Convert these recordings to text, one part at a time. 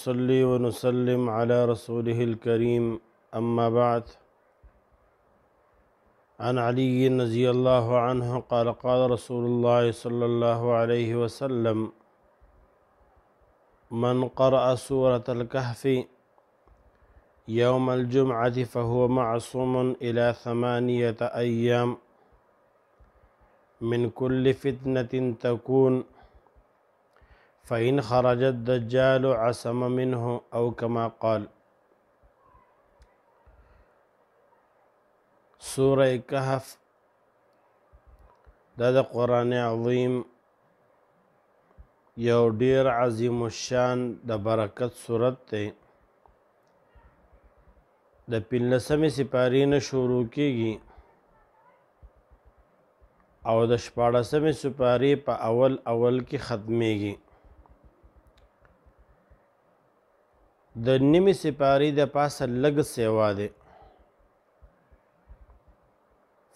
ونصلي ونسلم على رسوله الكريم أما بعد. عن علي رضي الله عنه قال قال رسول الله صلى الله عليه وسلم: من قرأ سورة الكهف يوم الجمعة فهو معصوم إلى 8 أيام من كل فتنة تكون، فإن خرج الدجال عصم منه أو كما قال. سورة کهف دا د قرآن عظیم یو ډیر عظیم الشان د برکت صورت دی. د 15 سپارې نه شروع کیږي او د 14 سپارې په اول کې ختمیږي. د نیمې سپارې د پاسه لږ سیوا دی.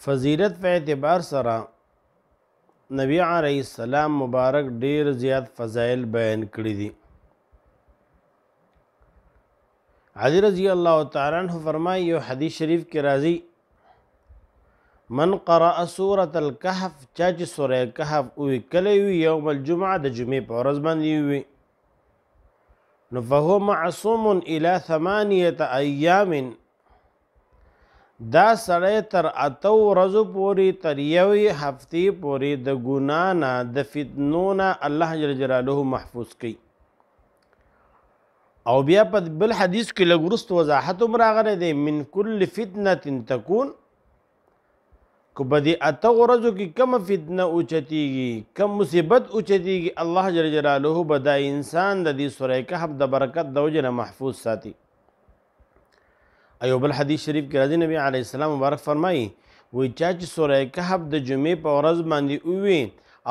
فضیلت په اعتبار سره نبی علیه السلام مبارک ډیر زیات فضائل بیان کړي دي. علی رضی الله تعالی عنہ فرمایي یو حدیث شریف کې راځي: من قرأ سورة الکهف، چا چې سوره کهف وی کله وی یوم الجمعه د جمعې په ورځ باندې وی نو فهو معصوم الى 8 ایام، دا سړی تر 8 ورځو پورې تر یوې هفتې پورې د ګناه نه د فتنو نه الله جل جلاله محفوظ کوي. او بیا په بل حدیث کې لږ وروسته وضاحت هم راغلی دی: من کل فتنة تکون، که په دې 8 ورځو کې کومه فتنه اوچتیږي، کم مصیبت اوچتیږي، الله جل جلاله به دا انسان د دې سوره کهف د برکت د وجې نه محفوظ ساتي. ایو بل حدیث شریف کې راځي نبی علیه السلام مبارک فرمایي وی چا چې سوره کهف د جمعې په ورځ باندې ووي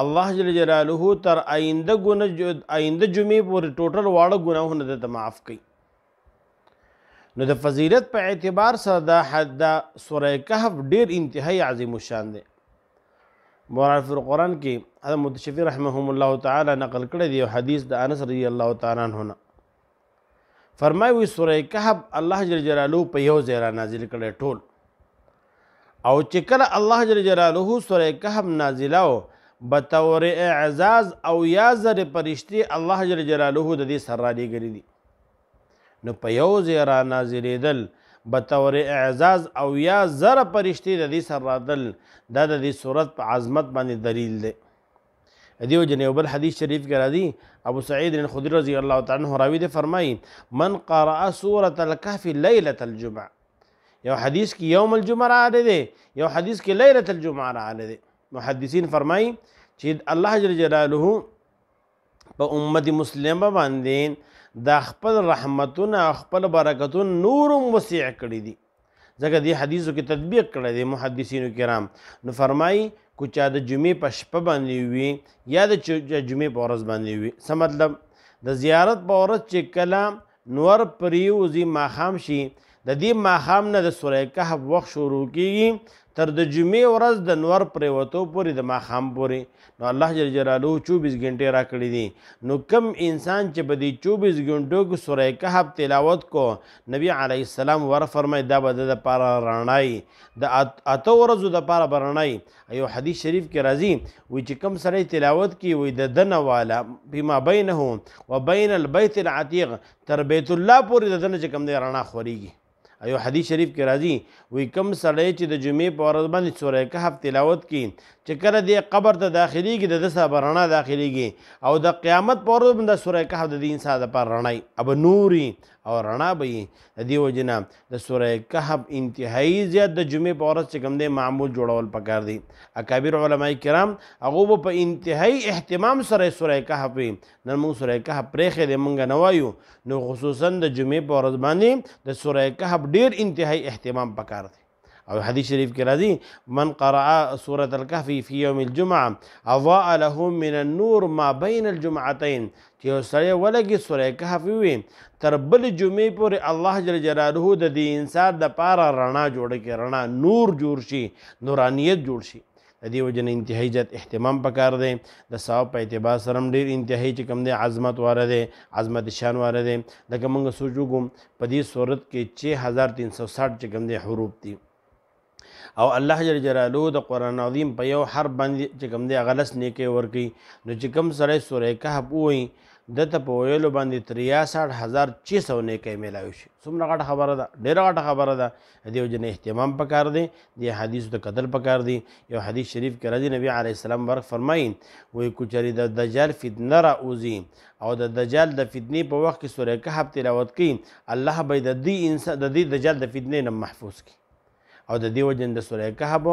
الله جل جلاله تر آینده جمعې پورې ټوټل واړه ګناهونه درته معاف کوي. نو د فضیلت په اعتبار سره دا سوره کهف ډیر انتهایی عظیم الشان دی. مولانا فی القرآن کې حضرت متشفی رحمهم الله تعالی نقل کړی دی یو حدیث د انس رضی الله تعالی عنه نه. فرمایي وی سوره کهف الله جل جلاله په یو ځای را نازل کړی ټول، او چې کله الله جل جلاله سوره کهف نازله بطور اعزاز او یا زر پرشتي الله جل جلاله د دې سره را لېږلي دي. نو په یو ځای را نازلېدل بطور اعزاز او یا زر پرشتي د دې سره راتلل دا د دې صورت په عظمت باندې دلیل دی. دیو جن یو بل حدیث شریف کې راځي ابو سعید الخدری رضی الله تعالی عنہ راوی دی فرمایي من قرأ سورة الکهف لیلة الجمعه، یو حدیث کې یوم الجمعه راغلی دی، یو حدیث کې لیلة الجمعه راغلی دی. محدثین فرمایي چې الله جل جلاله په امت مسلمه باندې دا خپل رحمتونه خپل برکتونه نورم وسیع کړي دي، ځکه دې حدیثو کې تطبیق کړی دی محدثینو کرام. نو فرمایي کو چا د جمعې په شپه باندې وي یا د جمعې په ورځ باندې وي، څه مطلب د زیارت په ورځ چې کله نور پریوزي ماښام شي د دې ماښام نه د سوره کهف وخت شروع کیږي تر د جمعې ورځ د نور پریوتو پورې د ماښام پورې. نو الله جل جلاله 24 غنټې راکړي دي. نو کم انسان چې په دې 24 غنټو کې سوره کهف تلاوت کو نبی علیه السلام فرمایي دا به د دپاره رڼایي، د 8 ورځو دپاره به رڼایي. یو حدیث شریف کې راځي وایي چې کم سړی تلاوت کوي وایي د دنه والا فيما بینه و بین البیت العتیق تر بیت الله پورې د دنه چې کم دی رڼا خورېږي. ایو حدیث شریف کې راځي وی کم سړی چې د جمعې په ورځ باندې سوره کهف تلاوت کړي چې کله دې قبر ته داخلېږي د ده سره به رڼا داخلېږي، او د قیامت په ورځ باندې سوره کهف د دې انسان دپاره رڼایي ابه نوري او رڼا به وي. د دې وجې نه د سوره کهف انتهایي زیات د جمعې په ورځ چې کوم دی معمول جوړول پکار دی. اکابر علماء کرام هغو به په انتهایي اهتمام سره سوره کهف وي. نن موږ سوره کهف پرېښې دی موږ نه وایو، نو خصوصا د جمعې په ورځ باندې د سوره کهف ډیر انتهایی اهتمام پکار دی. او حدیث شریف کې راځي من قرأ سورة الکهف فی یوم الجمعه اضاء له من النور ما بین الجمعتین، چې یو سړی ولګي سوره کهف وي تر بل جمعې پورې الله جل جلاله د دې انسان دپاره رڼا جوړه کړي، رڼا نور جوړ شي، نورانیت جوړ شي. د دې وجه نه انتهایي زیات اهتمام پکار دی د ثواب په اعتبار سره هم ډېر انتهایي چې کوم دی عظمت واره دی عظمت شان واره دی لکه موږ سوچ وکړو په دې صورت کې 6360 چې کوم دی حروف دي او الله جل جلاله د قرآن عظیم په یو حرف باندې چې کوم دی هغه لس نیکۍ ورکوي نو چې کوم سړی سوره کهف ووایي دته په ویلو باندې 63600 نیکۍ میلاوي شي څومره غټه خبره ده ډېره غټه خبره ده د دې وجې نه اهتمام پکار دی دې حدیثو ته قتل پکار دی یو حدیث شریف کې راځي نبی علیه السلام برق فرمایي وایي که چېرې د دجال فتنه راوځي او د دجال د فتنې په وخت کې سوره کهف تلاوت کوي الله به د دې دجال د فتنې نه محفوظ کړي او د دې وجه د سوره کهف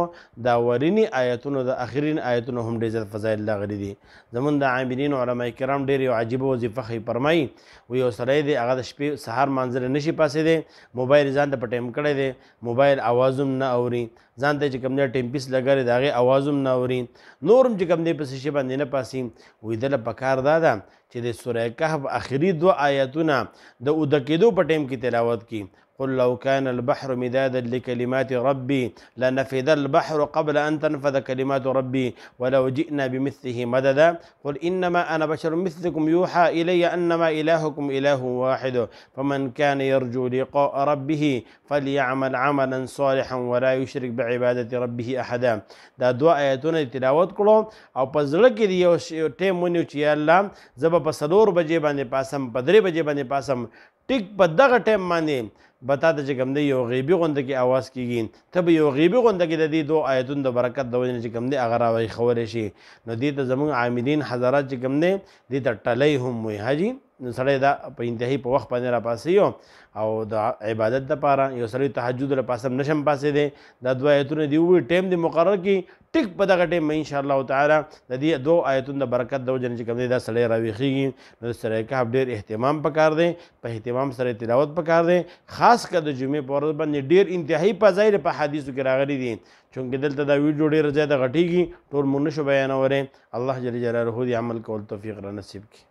د اولینی آیتونو د اخرین آیتونو هم ډېر زیات فضایل راغلي دي زمونږ د عاملین علما کرام ډېر یو عجیبه وظیفه ښیي فرمایي وایي یو سړی دی هغه د شپې سهار مانځله نشي پاسېدی موبایل ځان ته په ټیم کړی دی موبایل اواز هم نه اوري ځان ته چې کوم دی ټیم پیس لګلی د هغې اواز هم نه اوري نور هم چې کوم دی په څه شي باندې نه پاسي وایي دله پکار دا ده چې د سوره کهف اخري 2 آیتونه د اوده کېدو په ټیم کې تلاوت کړي قل لو كان البحر مدادا لكلمات ربي لنفذ البحر قبل أن تنفذ كلمات ربي ولو جئنا بمثله مددا قل إنما أنا بشر مثلكم يوحى إلي أنما إلهكم إله واحد فمن كان يرجو لقاء ربه فليعمل عملا صالحا ولا يشرك بعبادة ربه أحدا دا 2 آیتونه تلاوت کړو او په زړه کې یو ټیم ونیو چې یا الله زه به په 4 بجې باندې پاسم په 3 بجې باندې پاسم ټیک په دغه ټیم باندې بتا ته چې کوم دی یو غیبي غونډه کې اواز کېږي ته به یو غیبي غونډه کې د دې 2 آیتونو د برکت د وجې نه چې کوم دی هغه راوښولی شي نو دې ته زموږ عاملین حضرات چې کوم دی دې ته ټلی هم وایي حاجي نو سړی دا په انتهایي په وخت باندې راپاسي او د عبادت دپاره یو سړی تهجد لپاسه هم نشم پاسېدی دا 2 آیتونه دي ووایي ټیم دې مقرر کړي ټیک په دغه ټیم به انشاءالله تعالی د دې 2 آیتونو د برکت د وجې نه چې کوم دی دا سړی راویښېږي نو د سوره کهف ډېر اهتمام پکار دی په اهتمام سره تلاوت پکار دی خاص کر د جمعې په ورځ باندې ډېر انتهایي فضایل په حدیثو کې راغلي دي چونکې دلته دا ویډیو ډېره زیاته غټېږي ټول مونږ نشو بیانولی الله جل جلاله دې عمل کول توفیق را نصیب کړي